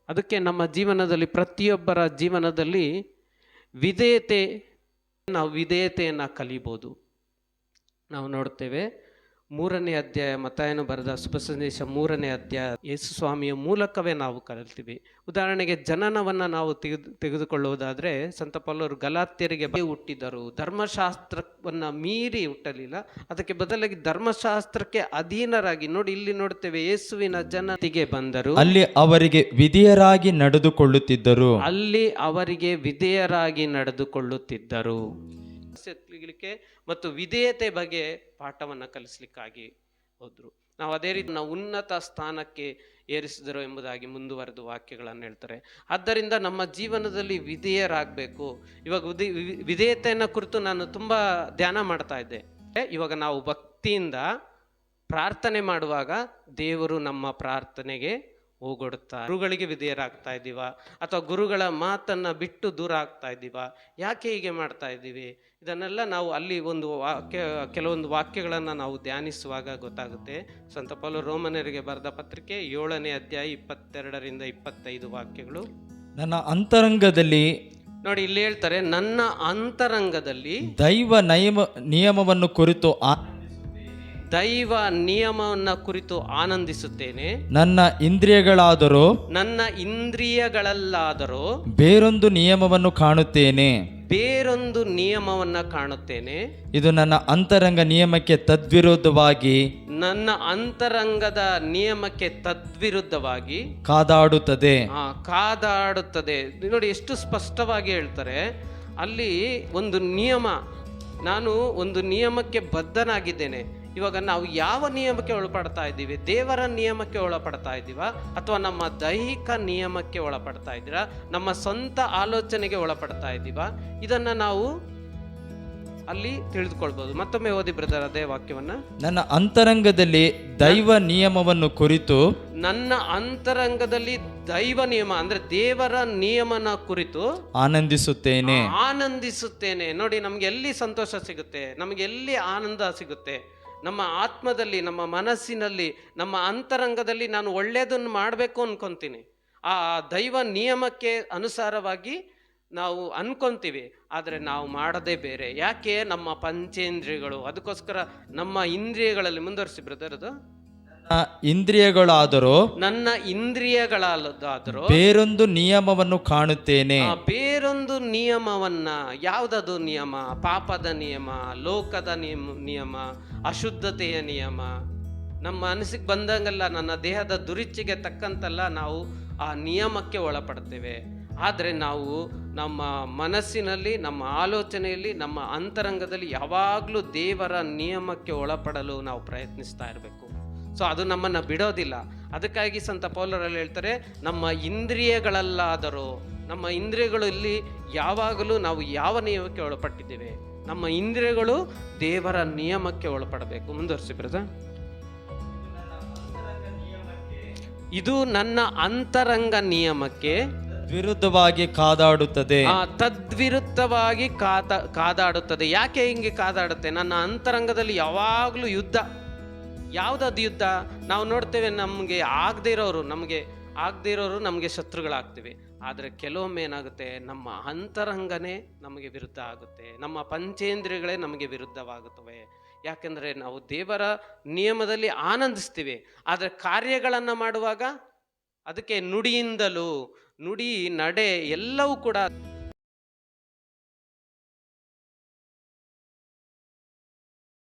ಅದಕ್ಕೆ ನಮ್ಮ ಜೀವನದಲ್ಲಿ, ಪ್ರತಿಯೊಬ್ಬರ ಜೀವನದಲ್ಲಿ ವಿಧೇಯತೆ, ನಾವು ವಿಧೇಯತೆಯನ್ನು ಕಲಿಬೋದು. ನಾವು ನೋಡ್ತೇವೆ 3ನೇ ಅಧ್ಯಾಯ, ಮತ್ತಾಯನು ಬರೆದ ಶುಭ ಸಂದೇಶ 3ನೇ ಅಧ್ಯಾಯ, ಯೇಸು ಸ್ವಾಮಿಯ ಮೂಲಕವೇ ನಾವು ಕಲಿತೀವಿ. ಉದಾಹರಣೆಗೆ ಜನನವನ್ನು ನಾವು ತೆಗೆದುಕೊಳ್ಳುವುದಾದರೆ, ಸಂತ ಪೌಲರು ಗಲಾತ್ಯರಿಗೆ ಹುಟ್ಟಿದರು, ಧರ್ಮಶಾಸ್ತ್ರವನ್ನು ಮೀರಿ ಹುಟ್ಟಲಿಲ್ಲ, ಅದಕ್ಕೆ ಬದಲಾಗಿ ಧರ್ಮಶಾಸ್ತ್ರಕ್ಕೆ ಅಧೀನರಾಗಿ. ನೋಡಿ, ಇಲ್ಲಿ ನೋಡ್ತೇವೆ, ಯೇಸುವಿನ ಜನತೆಗೆ ಬಂದರು, ಅಲ್ಲಿ ಅವರಿಗೆ ವಿಧೇಯರಾಗಿ ನಡೆದುಕೊಳ್ಳುತ್ತಿದ್ದರು. ಮತ್ತು ವಿಧೇಯತೆ ಬಗ್ಗೆ ಪಾಠವನ್ನು ಕಲಿಸ್ಲಿಕ್ಕಾಗಿ ಹೋದ್ರು. ನಾವು ಅದೇ ರೀತಿ ನಾವು ಉನ್ನತ ಸ್ಥಾನಕ್ಕೆ ಏರಿಸಿದರು ಎಂಬುದಾಗಿ ಮುಂದುವರೆದು ವಾಕ್ಯಗಳನ್ನು ಹೇಳ್ತಾರೆ. ಆದ್ದರಿಂದ ನಮ್ಮ ಜೀವನದಲ್ಲಿ ವಿಧೇಯರಾಗಬೇಕು. ಇವಾಗ ವಿಧೇಯತೆಯನ್ನು ಕುರಿತು ನಾನು ತುಂಬ ಧ್ಯಾನ ಮಾಡ್ತಾ ಇದ್ದೆ. ಇವಾಗ ನಾವು ಭಕ್ತಿಯಿಂದ ಪ್ರಾರ್ಥನೆ ಮಾಡುವಾಗ ದೇವರು ನಮ್ಮ ಪ್ರಾರ್ಥನೆಗೆ ಹೋಗೊಡುತ್ತಾ, ಗುರುಗಳಿಗೆ ವಿಧೇಯರಾಗ್ತಾ ಇದ್ದೀವ ಅಥವಾ ಗುರುಗಳ ಮಾತನ್ನು ಬಿಟ್ಟು ದೂರ ಆಗ್ತಾ ಇದ್ದೀವ? ಯಾಕೆ ಹೀಗೆ ಮಾಡ್ತಾ ಇದ್ದೀವಿ? ಇದನ್ನೆಲ್ಲ ನಾವು ಅಲ್ಲಿ ಕೆಲವೊಂದು ವಾಕ್ಯಗಳನ್ನು ನಾವು ಧ್ಯಾನಿಸುವಾಗ ಗೊತ್ತಾಗುತ್ತೆ. ಸಂತ ಪೌಲರು ರೋಮನರಿಗೆ ಬರೆದ ಪತ್ರಿಕೆ 7ನೇ ಅಧ್ಯಾಯ 22ರಿಂದ 25 ವಾಕ್ಯಗಳು. ನನ್ನ ಅಂತರಂಗದಲ್ಲಿ, ನೋಡಿ ಇಲ್ಲಿ ಹೇಳ್ತಾರೆ, ನನ್ನ ಅಂತರಂಗದಲ್ಲಿ ದೈವ ನಿಯಮವನ್ನು ಕುರಿತು ಆನಂದಿಸುತ್ತೇನೆ. ನನ್ನ ಇಂದ್ರಿಯಗಳಲ್ಲಾದರೂ ಬೇರೊಂದು ನಿಯಮವನ್ನು ಕಾಣುತ್ತೇನೆ. ಇದು ನನ್ನ ಅಂತರಂಗ ನಿಯಮಕ್ಕೆ ತದ್ವಿರುದ್ಧವಾಗಿ, ನನ್ನ ಅಂತರಂಗದ ನಿಯಮಕ್ಕೆ ತದ್ವಿರುದ್ಧವಾಗಿ ಕಾದಾಡುತ್ತದೆ. ನೋಡಿ ಎಷ್ಟು ಸ್ಪಷ್ಟವಾಗಿ ಹೇಳ್ತಾರೆ ಅಲ್ಲಿ. ಒಂದು ನಿಯಮ, ನಾನು ಒಂದು ನಿಯಮಕ್ಕೆ ಬದ್ಧನಾಗಿದ್ದೇನೆ. ಇವಾಗ ನಾವು ಯಾವ ನಿಯಮಕ್ಕೆ ಒಳಪಡ್ತಾ ಇದ್ದೀವಿ? ದೇವರ ನಿಯಮಕ್ಕೆ ಒಳಪಡ್ತಾ ಇದ್ದೀವ ಅಥವಾ ನಮ್ಮ ದೈಹಿಕ ನಿಯಮಕ್ಕೆ ಒಳಪಡ್ತಾ ಇದ್ದೀರಾ? ನಮ್ಮ ಸ್ವಂತ ಆಲೋಚನೆಗೆ ಒಳಪಡ್ತಾ ಇದ್ದೀವ? ಇದನ್ನ ನಾವು ಅಲ್ಲಿ ತಿಳಿದುಕೊಳ್ಬಹುದು. ಮತ್ತೊಮ್ಮೆ ಓದಿ ಬ್ರದರ್ ಅದೇ ವಾಕ್ಯವನ್ನ. ನನ್ನ ಅಂತರಂಗದಲ್ಲಿ ದೈವ ನಿಯಮವನ್ನು ಕುರಿತು, ನನ್ನ ಅಂತರಂಗದಲ್ಲಿ ದೈವ ನಿಯಮ ಅಂದ್ರೆ ದೇವರ ನಿಯಮನ ಕುರಿತು ಆನಂದಿಸುತ್ತೇನೆ. ನೋಡಿ, ನಮ್ಗೆ ಎಲ್ಲಿ ಸಂತೋಷ ಸಿಗುತ್ತೆ? ನಮ್ಗೆ ಎಲ್ಲಿ ಆನಂದ ಸಿಗುತ್ತೆ? ನಮ್ಮ ಆತ್ಮದಲ್ಲಿ, ನಮ್ಮ ಮನಸ್ಸಿನಲ್ಲಿ, ನಮ್ಮ ಅಂತರಂಗದಲ್ಲಿ ನಾನು ಒಳ್ಳೆಯದನ್ನು ಮಾಡಬೇಕು ಅನ್ಕೊಂತೀನಿ. ಆ ದೈವ ನಿಯಮಕ್ಕೆ ಅನುಸಾರವಾಗಿ ನಾವು ಅನ್ಕೊಂತೀವಿ, ಆದರೆ ನಾವು ಮಾಡದೇ ಬೇರೆ. ಯಾಕೆ? ನಮ್ಮ ಪಂಚೇಂದ್ರಿಯಗಳು. ಅದಕ್ಕೋಸ್ಕರ ನಮ್ಮ ಇಂದ್ರಿಯಗಳಲ್ಲಿ ಮುಂದುವರಿಸಿ ಬ್ರದರ್. ಅದು ನನ್ನ ಇಂದ್ರಿಯಗಳಾದರೂ ಬೇರೊಂದು ನಿಯಮವನ್ನು ಕಾಣುತ್ತೇನೆ. ಬೇರೊಂದು ನಿಯಮವನ್ನ. ಯಾವುದದು ನಿಯಮ? ಪಾಪದ ನಿಯಮ, ಲೋಕದ ನಿಯಮ, ಅಶುದ್ಧತೆಯ ನಿಯಮ. ನಮ್ಮ ಮನಸ್ಸಿಗೆ ಬಂದಂಗೆಲ್ಲ, ನನ್ನ ದೇಹದ ದುರಿಚ್ಛೆಗೆ ತಕ್ಕಂತೆಲ್ಲ ನಾವು ಆ ನಿಯಮಕ್ಕೆ ಒಳಪಡ್ತೇವೆ. ಆದರೆ ನಾವು ನಮ್ಮ ಮನಸ್ಸಿನಲ್ಲಿ, ನಮ್ಮ ಆಲೋಚನೆಯಲ್ಲಿ, ನಮ್ಮ ಅಂತರಂಗದಲ್ಲಿ ಯಾವಾಗಲೂ ದೇವರ ನಿಯಮಕ್ಕೆ ಒಳಪಡಲು ನಾವು ಪ್ರಯತ್ನಿಸ್ತಾ ಇರಬೇಕು. ಸೊ ಅದು ನಮ್ಮನ್ನು ಬಿಡೋದಿಲ್ಲ. ಅದಕ್ಕಾಗಿ ಸಂತ ಪೌಲರಲ್ಲಿ ಹೇಳ್ತಾರೆ, ನಮ್ಮ ಇಂದ್ರಿಯಗಳಲ್ಲಾದರೂ, ನಮ್ಮ ಇಂದ್ರಿಯಗಳಲ್ಲಿ ಯಾವಾಗಲೂ ನಾವು ಯಾವ ನಿಯಮಕ್ಕೆ ಒಳಪಟ್ಟಿದ್ದೇವೆ? ನಮ್ಮ ಇಂದ್ರಿಯಗಳು ದೇವರ ನಿಯಮಕ್ಕೆ ಒಳಪಡಬೇಕು. ಮುಂದುವರಿಸಿ ಬ್ರದರ್. ಇದು ನನ್ನ ಅಂತರಂಗ ನಿಯಮಕ್ಕೆ ವಿರುದ್ಧವಾಗಿ ಕಾದಾಡುತ್ತದೆ. ತದ್ವಿರುದ್ಧವಾಗಿ ಕಾದಾಡುತ್ತದೆ. ಯಾಕೆ ಹಿಂಗೆ ಕಾದಾಡುತ್ತೆ? ನನ್ನ ಅಂತರಂಗದಲ್ಲಿ ಯಾವಾಗಲೂ ಯುದ್ಧ. ಯಾವುದದು ಯುದ್ಧ? ನಾವು ನೋಡ್ತೇವೆ, ನಮಗೆ ಆಗದೇ ಇರೋರು ನಮಗೆ ಶತ್ರುಗಳಾಗ್ತೀವಿ. ಆದರೆ ಕೆಲವೊಮ್ಮೆ ಏನಾಗುತ್ತೆ, ನಮ್ಮ ಅಂತರಂಗನೇ ನಮಗೆ ವಿರುದ್ಧ ಆಗುತ್ತೆ, ನಮ್ಮ ಪಂಚೇಂದ್ರಿಯಗಳೇ ನಮಗೆ ವಿರುದ್ಧವಾಗುತ್ತವೆ. ಯಾಕೆಂದರೆ ನಾವು ದೇವರ ನಿಯಮದಲ್ಲಿ ಆನಂದಿಸ್ತೀವಿ, ಆದರೆ ಕಾರ್ಯಗಳನ್ನು ಮಾಡುವಾಗ ಅದಕ್ಕೆ ನುಡಿ, ನಡೆ ಎಲ್ಲವೂ ಕೂಡ